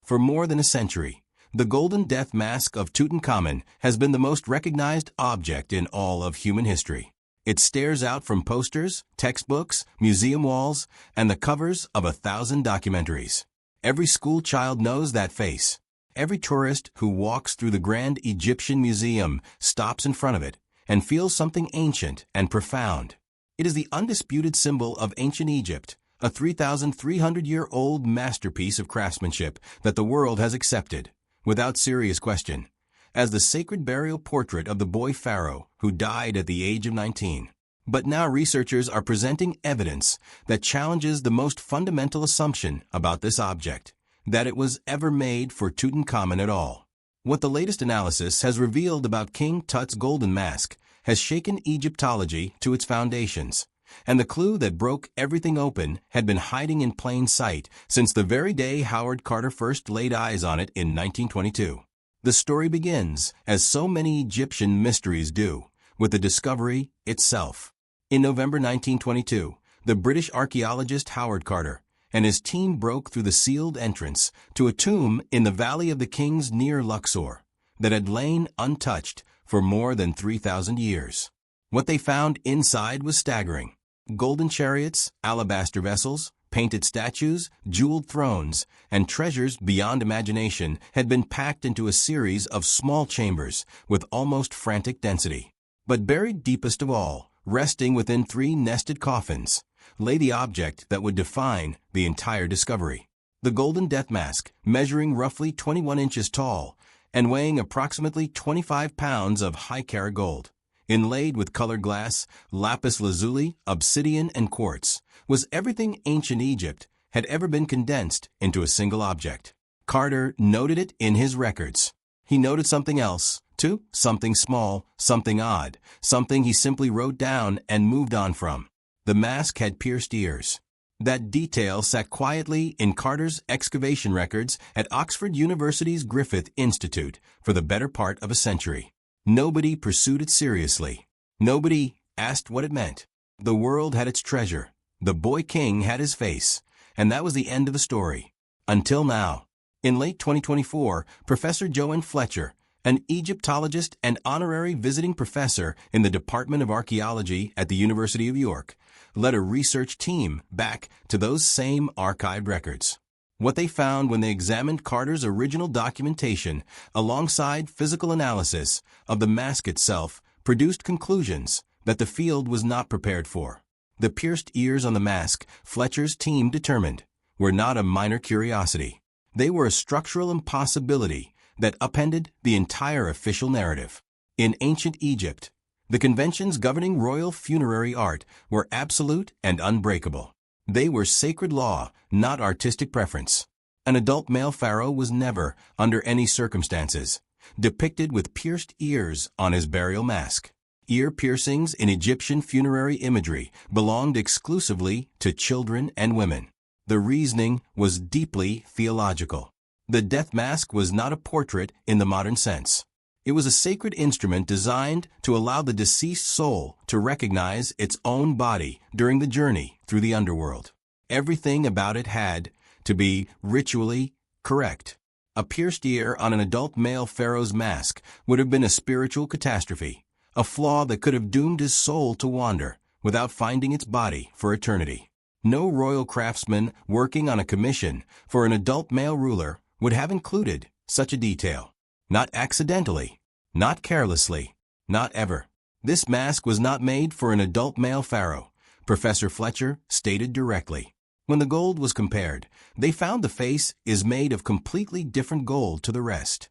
For more than a century, the golden death mask of Tutankhamun has been the most recognized object in all of human history. It stares out from posters, textbooks, museum walls, and the covers of 1,000 documentaries. Every school child knows that face. Every tourist who walks through the Grand Egyptian Museum stops in front of it and feels something ancient and profound. It is the undisputed symbol of ancient Egypt, a 3,300-year-old masterpiece of craftsmanship that the world has accepted, without serious question, as the sacred burial portrait of the boy pharaoh who died at the age of 19. But now researchers are presenting evidence that challenges the most fundamental assumption about this object, that it was ever made for Tutankhamun at all. What the latest analysis has revealed about King Tut's golden mask has shaken Egyptology to its foundations, and the clue that broke everything open had been hiding in plain sight since the very day Howard Carter first laid eyes on it in 1922. The story begins, as so many Egyptian mysteries do, with the discovery itself. In November 1922, the British archaeologist Howard Carter and his team broke through the sealed entrance to a tomb in the Valley of the Kings near Luxor that had lain untouched for more than 3,000 years. What they found inside was staggering. Golden chariots, alabaster vessels, painted statues, jeweled thrones, and treasures beyond imagination had been packed into a series of small chambers with almost frantic density. But buried deepest of all, resting within 3 nested coffins, lay the object that would define the entire discovery. The golden death mask, measuring roughly 21 inches tall and weighing approximately 25 pounds of high-carat gold, inlaid with colored glass, lapis lazuli, obsidian, and quartz, was everything ancient Egypt had ever been condensed into a single object. Carter noted it in his records. He noted something else, too, something small, something odd, something he simply wrote down and moved on from. The mask had pierced ears. That detail sat quietly in Carter's excavation records at Oxford University's Griffith Institute for the better part of a century. Nobody pursued it seriously. Nobody asked what it meant. The world had its treasure. The boy king had his face. And that was the end of the story. Until now. In late 2024, Professor Joanne Fletcher, an Egyptologist and honorary visiting professor in the Department of Archaeology at the University of York, led a research team back to those same archived records. What they found when they examined Carter's original documentation alongside physical analysis of the mask itself produced conclusions that the field was not prepared for. The pierced ears on the mask, Fletcher's team determined, were not a minor curiosity. They were a structural impossibility that upended the entire official narrative. In ancient Egypt, the conventions governing royal funerary art were absolute and unbreakable. They were sacred law, not artistic preference. An adult male pharaoh was never, under any circumstances, depicted with pierced ears on his burial mask. Ear piercings in Egyptian funerary imagery belonged exclusively to children and women. The reasoning was deeply theological. The death mask was not a portrait in the modern sense. It was a sacred instrument designed to allow the deceased soul to recognize its own body during the journey through the underworld. Everything about it had to be ritually correct. A pierced ear on an adult male pharaoh's mask would have been a spiritual catastrophe, a flaw that could have doomed his soul to wander without finding its body for eternity. No royal craftsman working on a commission for an adult male ruler would have included such a detail. Not accidentally, not carelessly, not ever. This mask was not made for an adult male pharaoh, Professor Fletcher stated directly. When the gold was compared, they found the face is made of completely different gold to the rest.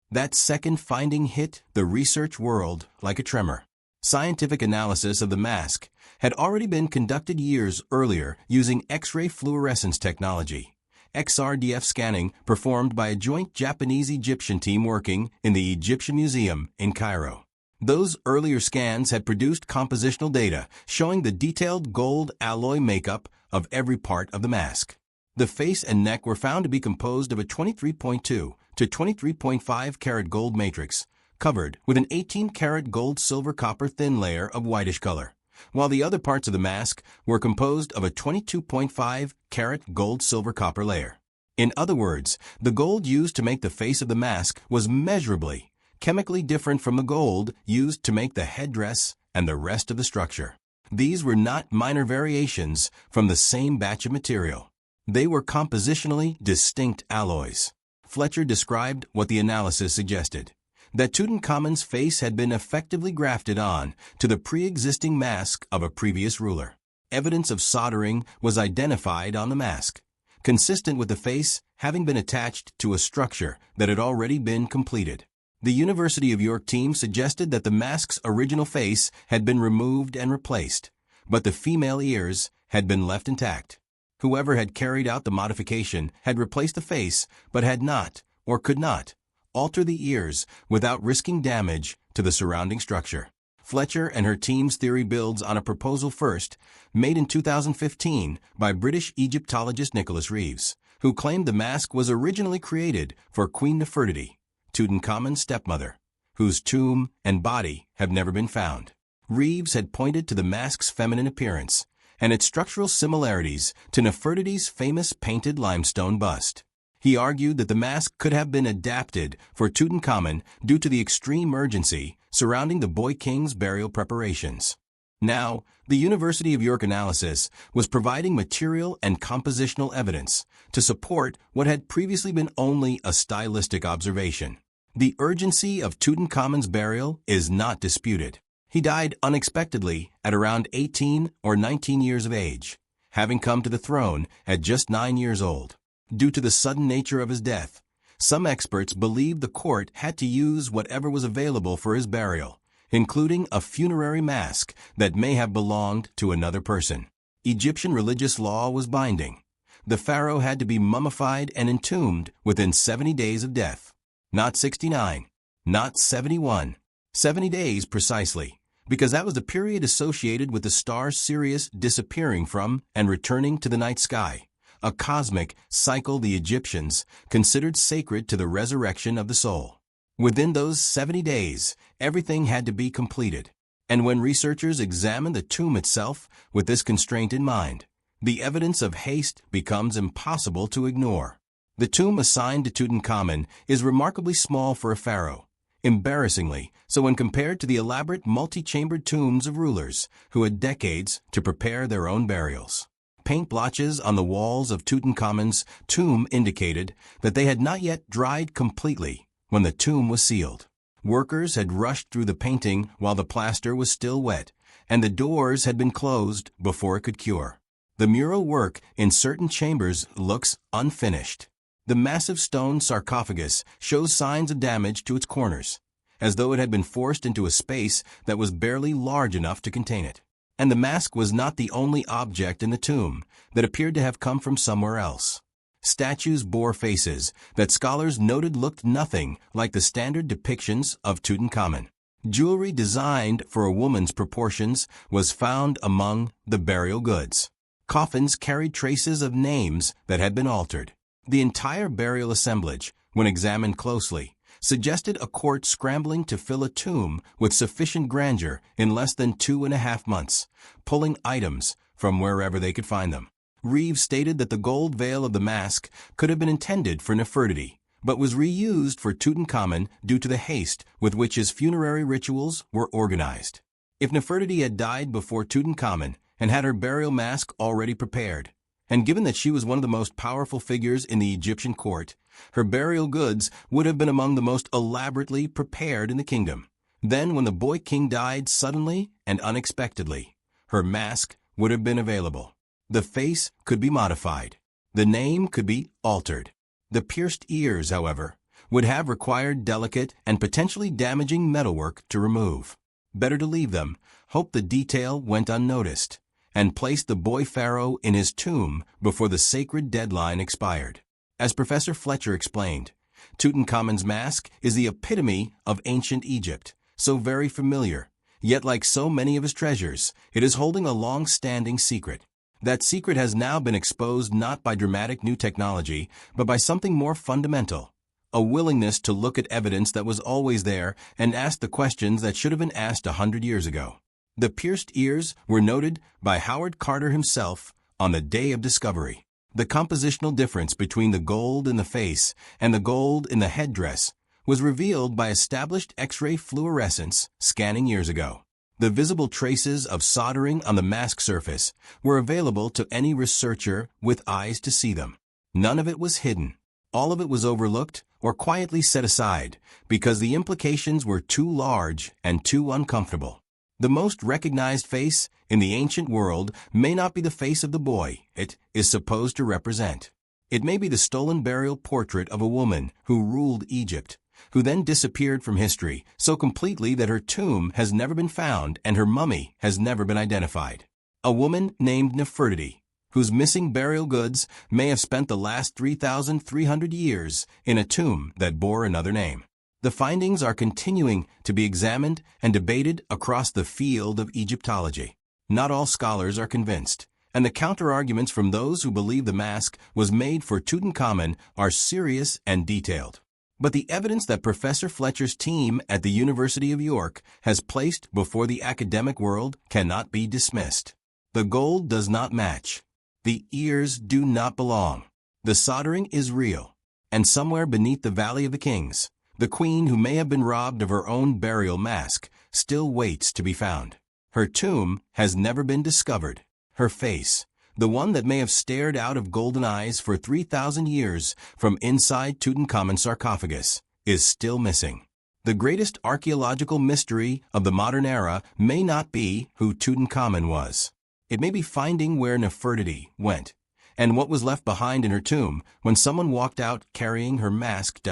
That second finding hit the research world like a tremor. Scientific analysis of the mask had already been conducted years earlier using X-ray fluorescence technology. XRDF scanning performed by a joint Japanese-Egyptian team working in the Egyptian Museum in Cairo. Those earlier scans had produced compositional data showing the detailed gold alloy makeup of every part of the mask. The face and neck were found to be composed of a 23.2 to 23.5 karat gold matrix, covered with an 18-karat gold-silver-copper thin layer of whitish color, while the other parts of the mask were composed of a 22.5 karat gold-silver-copper layer. In other words, the gold used to make the face of the mask was measurably, chemically different from the gold used to make the headdress and the rest of the structure. These were not minor variations from the same batch of material. They were compositionally distinct alloys. Fletcher described what the analysis suggested: that Tutankhamun's face had been effectively grafted on to the pre-existing mask of a previous ruler. Evidence of soldering was identified on the mask, consistent with the face having been attached to a structure that had already been completed. The University of York team suggested that the mask's original face had been removed and replaced, but the female ears had been left intact. Whoever had carried out the modification had replaced the face, but had not, or could not, alter the ears without risking damage to the surrounding structure. Fletcher and her team's theory builds on a proposal first made in 2015 by British Egyptologist Nicholas Reeves, who claimed the mask was originally created for Queen Nefertiti, Tutankhamun's stepmother, whose tomb and body have never been found. Reeves had pointed to the mask's feminine appearance and its structural similarities to Nefertiti's famous painted limestone bust. He argued that the mask could have been adapted for Tutankhamun due to the extreme urgency surrounding the boy king's burial preparations. Now, the University of York analysis was providing material and compositional evidence to support what had previously been only a stylistic observation. The urgency of Tutankhamun's burial is not disputed. He died unexpectedly at around 18 or 19 years of age, having come to the throne at just 9 years old. Due to the sudden nature of his death, some experts believe the court had to use whatever was available for his burial, including a funerary mask that may have belonged to another person. Egyptian religious law was binding. The pharaoh had to be mummified and entombed within 70 days of death. Not 69, not 71, 70 days precisely, because that was the period associated with the star Sirius disappearing from and returning to the night sky, a cosmic cycle the Egyptians considered sacred to the resurrection of the soul. Within those 70 days, everything had to be completed. And when researchers examined the tomb itself with this constraint in mind, the evidence of haste becomes impossible to ignore. The tomb assigned to Tutankhamun is remarkably small for a pharaoh, embarrassingly so when compared to the elaborate multi-chambered tombs of rulers who had decades to prepare their own burials. Paint blotches on the walls of Tutankhamun's tomb indicated that they had not yet dried completely when the tomb was sealed. Workers had rushed through the painting while the plaster was still wet, and the doors had been closed before it could cure. The mural work in certain chambers looks unfinished. The massive stone sarcophagus shows signs of damage to its corners, as though it had been forced into a space that was barely large enough to contain it. And the mask was not the only object in the tomb that appeared to have come from somewhere else. Statues bore faces that scholars noted looked nothing like the standard depictions of Tutankhamun. Jewelry designed for a woman's proportions was found among the burial goods. Coffins carried traces of names that had been altered. The entire burial assemblage, when examined closely, suggested a court scrambling to fill a tomb with sufficient grandeur in less than 2.5 months, pulling items from wherever they could find them. Reeves stated that the gold veil of the mask could have been intended for Nefertiti, but was reused for Tutankhamun due to the haste with which his funerary rituals were organized. If Nefertiti had died before Tutankhamun and had her burial mask already prepared, and given that she was one of the most powerful figures in the Egyptian court, her burial goods would have been among the most elaborately prepared in the kingdom. Then, when the boy king died suddenly and unexpectedly, her mask would have been available. The face could be modified. The name could be altered. The pierced ears, however, would have required delicate and potentially damaging metalwork to remove. Better to leave them, hope the detail went unnoticed, and place the boy pharaoh in his tomb before the sacred deadline expired. As Professor Fletcher explained, Tutankhamun's mask is the epitome of ancient Egypt, so very familiar, yet like so many of his treasures, it is holding a long-standing secret. That secret has now been exposed not by dramatic new technology, but by something more fundamental, a willingness to look at evidence that was always there and ask the questions that should have been asked 100 years ago. The pierced ears were noted by Howard Carter himself on the day of discovery. The compositional difference between the gold in the face and the gold in the headdress was revealed by established X-ray fluorescence scanning years ago. The visible traces of soldering on the mask surface were available to any researcher with eyes to see them. None of it was hidden. All of it was overlooked or quietly set aside because the implications were too large and too uncomfortable. The most recognized face in the ancient world may not be the face of the boy it is supposed to represent. It may be the stolen burial portrait of a woman who ruled Egypt, who then disappeared from history so completely that her tomb has never been found and her mummy has never been identified. A woman named Nefertiti, whose missing burial goods may have spent the last 3,300 years in a tomb that bore another name. The findings are continuing to be examined and debated across the field of Egyptology. Not all scholars are convinced, and the counter-arguments from those who believe the mask was made for Tutankhamun are serious and detailed. But the evidence that Professor Fletcher's team at the University of York has placed before the academic world cannot be dismissed. The gold does not match. The ears do not belong. The soldering is real. And somewhere beneath the Valley of the Kings, the queen who may have been robbed of her own burial mask still waits to be found. Her tomb has never been discovered. Her face, the one that may have stared out of golden eyes for 3,000 years from inside Tutankhamun's sarcophagus, is still missing. The greatest archaeological mystery of the modern era may not be who Tutankhamun was. It may be finding where Nefertiti went, and what was left behind in her tomb when someone walked out carrying her masked